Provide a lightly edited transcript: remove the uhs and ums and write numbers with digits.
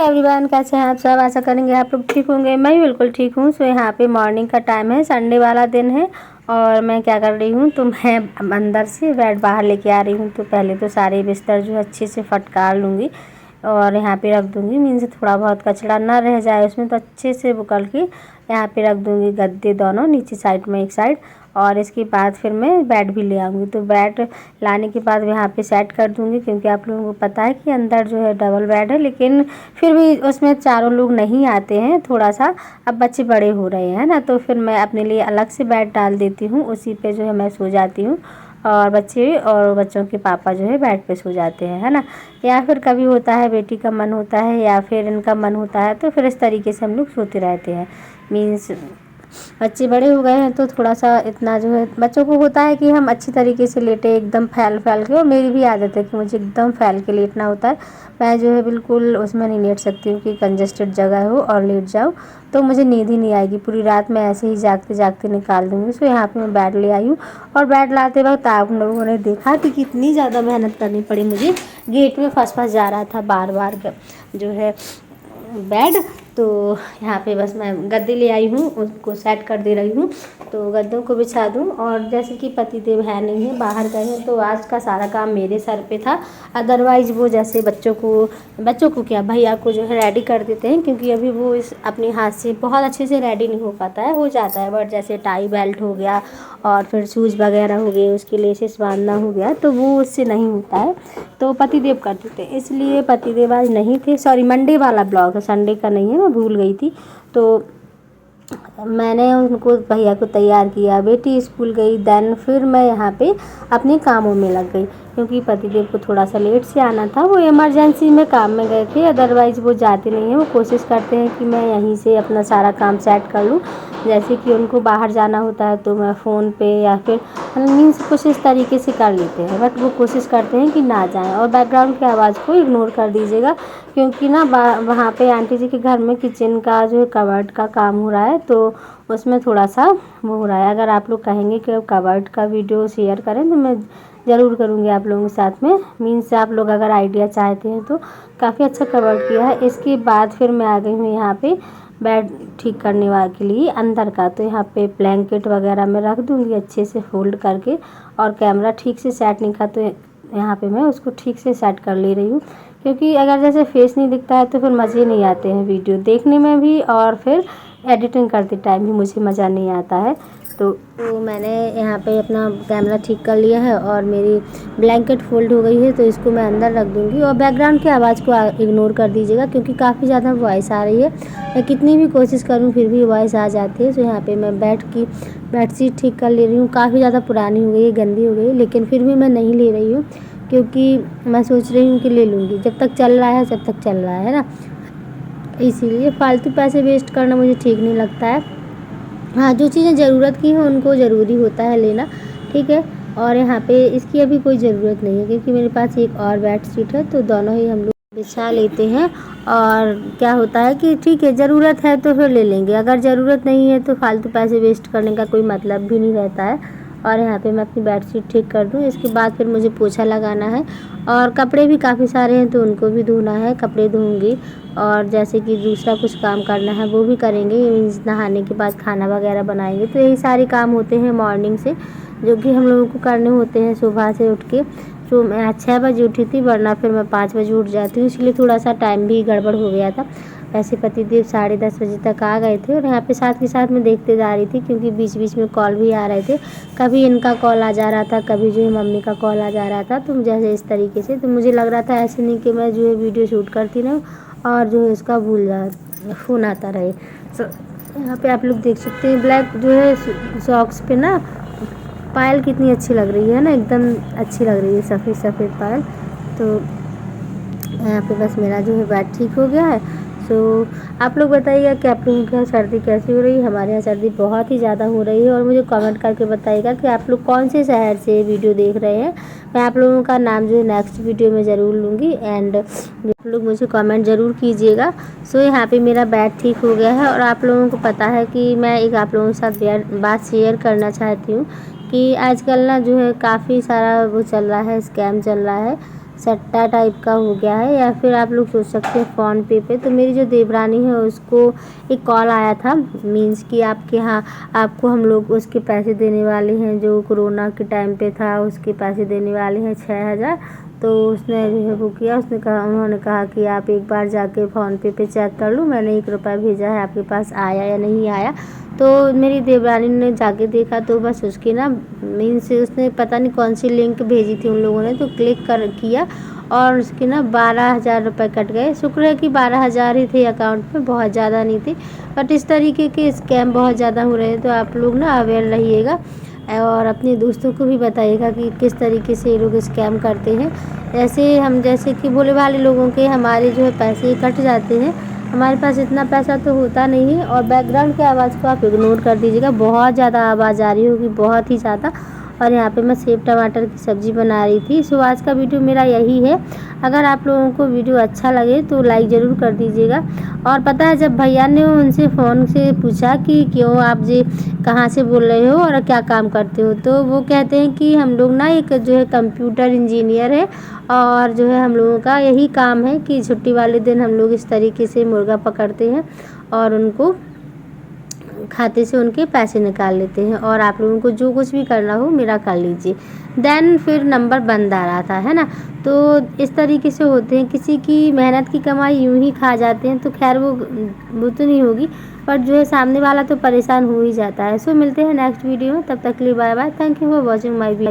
Everyone, कैसे हैं आप सब। आशा करेंगे आप लोग ठीक होंगे। मैं भी बिल्कुल ठीक हूँ। सो यहाँ पे मॉर्निंग का टाइम है, संडे वाला दिन है। और मैं क्या कर रही हूँ, तो मैं अंदर से बेड बाहर लेके आ रही हूँ। तो पहले तो सारे बिस्तर जो अच्छे से फटकार लूँगी और यहाँ पे रख दूँगी। मीन्स थोड़ा बहुत कचरा ना रह जाए उसमें, तो अच्छे से बुकल के यहाँ पे रख दूँगी। गद्दे दोनों नीचे साइड में एक साइड, और इसके बाद फिर मैं बेड भी ले आऊँगी। तो बेड लाने के बाद यहाँ पे सेट कर दूँगी, क्योंकि आप लोगों को पता है कि अंदर जो है डबल बेड है, लेकिन फिर भी उसमें चारों लोग नहीं आते हैं। थोड़ा सा अब बच्चे बड़े हो रहे हैं ना, तो फिर मैं अपने लिए अलग से बेड डाल देती हूँ। उसी पे जो है मैं सो जाती हूँ, और बच्चे और बच्चों के पापा जो है बेड पे सो जाते हैं, है ना। या फिर कभी होता है बेटी का मन होता है या फिर इनका मन होता है, तो फिर इस तरीके से हम लोग सोते रहते हैं। मीन्स बच्चे बड़े हो गए हैं तो थोड़ा सा इतना जो है बच्चों को होता है कि हम अच्छी तरीके से लेटे एकदम फैल फैल के। और मेरी भी आदत है कि मुझे एकदम फैल के लेटना होता है। मैं जो है बिल्कुल उसमें नहीं लेट सकती हूँ कि कंजस्टेड जगह हो और लेट जाऊँ, तो मुझे नींद ही नहीं आएगी। पूरी रात मैं ऐसे ही जागते जागते निकाल दूँगी। सो यहाँ पे मैं बेड ले आई हूँ, और बेड लाते वक्त आप लोगों ने देखा कि कितनी ज़्यादा मेहनत करनी पड़ी मुझे। गेट में फंस फंस जा रहा था बार बार जो है बेड। तो यहाँ पे बस मैं गद्दे ले आई हूँ, उसको सेट कर दे रही हूँ। तो गद्दों को बिछा दूँ, और जैसे कि पतिदेव है नहीं है, बाहर गए हैं, तो आज का सारा काम मेरे सर पे था। अदरवाइज़ वो जैसे बच्चों को क्या भैया को जो है रेडी कर देते हैं, क्योंकि अभी वो इस अपने हाथ से बहुत अच्छे से रेडी नहीं हो पाता है। हो जाता है बट जैसे टाई बेल्ट हो गया और फिर शूज़ वगैरह हो गए, उसके लेसेस बांधना हो गया, तो वो उससे नहीं होता है, तो पतिदेव कर देते हैं। इसलिए पतिदेव आज नहीं थे। सॉरी, मंडे वाला ब्लॉग है, संडे का नहीं है, मैं भूल गई थी। तो मैंने उनको भैया को तैयार किया, बेटी स्कूल गई, देन फिर मैं यहाँ पे अपने कामों में लग गई, क्योंकि पतिदेव को थोड़ा सा लेट से आना था। वो इमरजेंसी में काम में गए थे, अदरवाइज़ वो जाते नहीं हैं। वो कोशिश करते हैं कि मैं यहीं से अपना सारा काम सेट कर लूँ। जैसे कि उनको बाहर जाना होता है तो मैं फ़ोन पे या फिर मीन्स कुछ इस तरीके से कर लेते हैं, बट वो कोशिश करते हैं कि ना जाएँ। और बैकग्राउंड की आवाज़ को इग्नोर कर दीजिएगा, क्योंकि ना वहाँ पे आंटी जी के घर में किचन का जो कबर्ड का काम हो रहा है, तो उसमें थोड़ा सा वो हो रहा है। अगर आप लोग कहेंगे कि कबर्ड का वीडियो शेयर करें, तो मैं ज़रूर करूँगी आप लोगों के साथ में। मीन्स आप लोग अगर आइडिया चाहते हैं तो काफ़ी अच्छा कबर्ड किया है। इसके बाद फिर मैं आ गई हूँ यहाँ पे बेड ठीक करने वाले के लिए अंदर का। तो यहाँ पे ब्लैंकेट वगैरह मैं रख दूँगी अच्छे से फोल्ड करके, और कैमरा ठीक से सेट नहीं था, तो यहाँ पे मैं उसको ठीक से सेट कर ले रही हूँ। क्योंकि अगर जैसे फेस नहीं दिखता है तो फिर मज़े नहीं आते हैं वीडियो देखने में भी, और फिर एडिटिंग करते टाइम भी मुझे मज़ा नहीं आता है। तो मैंने यहाँ पे अपना कैमरा ठीक कर लिया है, और मेरी ब्लैंकेट फोल्ड हो गई है, तो इसको मैं अंदर रख दूँगी। और बैकग्राउंड की आवाज़ को इग्नोर कर दीजिएगा, क्योंकि काफ़ी ज़्यादा वॉइस आ रही है। मैं कितनी भी कोशिश करूँ फिर भी वॉइस आ जाती है। तो यहाँ पे मैं बेडशीट ठीक कर ले रही हूँ। काफ़ी ज़्यादा पुरानी हो गई है, गंदी हो गई है, लेकिन फिर भी मैं नहीं ले रही हूँ, क्योंकि मैं सोच रही हूँ कि ले लूँगी। जब तक चल रहा है जब तक चल रहा है ना, इसीलिए फालतू पैसे वेस्ट करना मुझे ठीक नहीं लगता है। हाँ, जो चीज़ें ज़रूरत की हैं उनको ज़रूरी होता है लेना, ठीक है। और यहाँ पे इसकी अभी कोई ज़रूरत नहीं है, क्योंकि मेरे पास एक और बेडशीट है, तो दोनों ही हम लोग बिछा लेते हैं। और क्या होता है कि ठीक है, ज़रूरत है तो फिर ले लेंगे, अगर ज़रूरत नहीं है तो फालतू पैसे वेस्ट करने का कोई मतलब भी नहीं रहता है। और यहाँ पे मैं अपनी बेडशीट ठीक कर दूँ। इसके बाद फिर मुझे पोछा लगाना है, और कपड़े भी काफ़ी सारे हैं तो उनको भी धोना है, कपड़े धोऊँगी। और जैसे कि दूसरा कुछ काम करना है वो भी करेंगे। मीन्स नहाने के बाद खाना वगैरह बनाएंगे। तो यही सारे काम होते हैं मॉर्निंग से, जो कि हम लोगों को करने होते हैं सुबह से उठ के। तो मैं 6 बजे उठी थी, वरना फिर मैं 5 बजे उठ जाती हूँ, इसलिए थोड़ा सा टाइम भी गड़बड़ हो गया था। वैसे पतिदेव 10:30 बजे तक आ गए थे, और यहाँ पे साथ के साथ मैं देखते जा रही थी, क्योंकि बीच बीच में कॉल भी आ रहे थे। कभी इनका कॉल आ जा रहा था, कभी जो है मम्मी का कॉल आ जा रहा था, तो जैसे इस तरीके से। तो मुझे लग रहा था ऐसे नहीं कि मैं जो है वीडियो शूट करती रहूँ और जो है इसका फ़ोन आता रहे। यहाँ पे आप लोग देख सकते हैं ब्लैक जो है सॉक्स पे ना पायल कितनी अच्छी लग रही है ना, एकदम अच्छी लग रही है सफ़ेद सफ़ेद पायल। तो यहाँ पे बस मेरा जो है बैड ठीक हो गया है। सो आप लोग बताइएगा कि आप लोगों के यहाँ सर्दी कैसी हो रही है। हमारे यहाँ सर्दी बहुत ही ज़्यादा हो रही है, और मुझे कमेंट करके बताइएगा कि आप लोग कौन से शहर से वीडियो देख रहे हैं। मैं आप लोगों का नाम जो है नेक्स्ट वीडियो में ज़रूर लूँगी, एंड आप लोग मुझे कमेंट ज़रूर कीजिएगा। सो यहाँ पे मेरा बैड ठीक हो गया है, और आप लोगों को पता है कि मैं एक आप लोगों के साथ बात शेयर करना चाहती हूँ कि आजकल ना जो है काफ़ी सारा वो चल रहा है, स्कैम चल रहा है। सट्टा टाइप का हो गया है, या फिर आप लोग सोच सकते हैं फ़ोन पे। तो मेरी जो देवरानी है उसको एक कॉल आया था, मीन्स कि आपके यहाँ आपको हम लोग उसके पैसे देने वाले हैं, जो कोरोना के टाइम पे था उसके पैसे देने वाले हैं 6,000। तो उसने जो है वो किया, उन्होंने कहा कि आप एक बार जाके फ़ोन पे चेक कर लो, मैंने 1 रुपया भेजा है, आपके पास आया या नहीं आया। तो मेरी देवरानी ने जाके देखा तो बस उसकी ना मीन्स उसने पता नहीं कौन सी लिंक भेजी थी उन लोगों ने, तो क्लिक किया और उसके ना 12,000 रुपये कट गए। शुक्र है कि 12,000 ही थे अकाउंट में, बहुत ज़्यादा नहीं थे। बट इस तरीके के स्कैम बहुत ज़्यादा हो रहे हैं, तो आप लोग ना अवेयर रहिएगा और अपने दोस्तों को भी बताइएगा कि किस तरीके से ये लोग स्कैम करते हैं। जैसे कि भोले भाले लोगों के हमारे जो है पैसे कट जाते हैं, हमारे पास इतना पैसा तो होता नहीं है। और बैकग्राउंड की आवाज़ को आप इग्नोर कर दीजिएगा, बहुत ज़्यादा आवाज़ आ रही होगी, बहुत ही ज़्यादा। और यहाँ पे मैं सेव टमाटर की सब्ज़ी बना रही थी। सो आज का वीडियो मेरा यही है। अगर आप लोगों को वीडियो अच्छा लगे तो लाइक ज़रूर कर दीजिएगा। और पता है जब भैया ने उनसे फ़ोन से पूछा कि क्यों आप जी कहाँ से बोल रहे हो और क्या काम करते हो, तो वो कहते हैं कि हम लोग ना एक जो है कंप्यूटर इंजीनियर है, और जो है हम लोगों का यही काम है कि छुट्टी वाले दिन हम लोग इस तरीके से मुर्गा पकड़ते हैं और उनको खाते से उनके पैसे निकाल लेते हैं, और आप लोगों को जो कुछ भी करना हो मेरा कर लीजिए। देन फिर नंबर बंद आ रहा था, है ना। तो इस तरीके से होते हैं, किसी की मेहनत की कमाई यूं ही खा जाते हैं, तो खैर वो तो नहीं होगी, पर जो है सामने वाला तो परेशान हो ही जाता है। सो मिलते हैं नेक्स्ट वीडियो में, तब तक के लिए bye bye. Thank you for watching my video.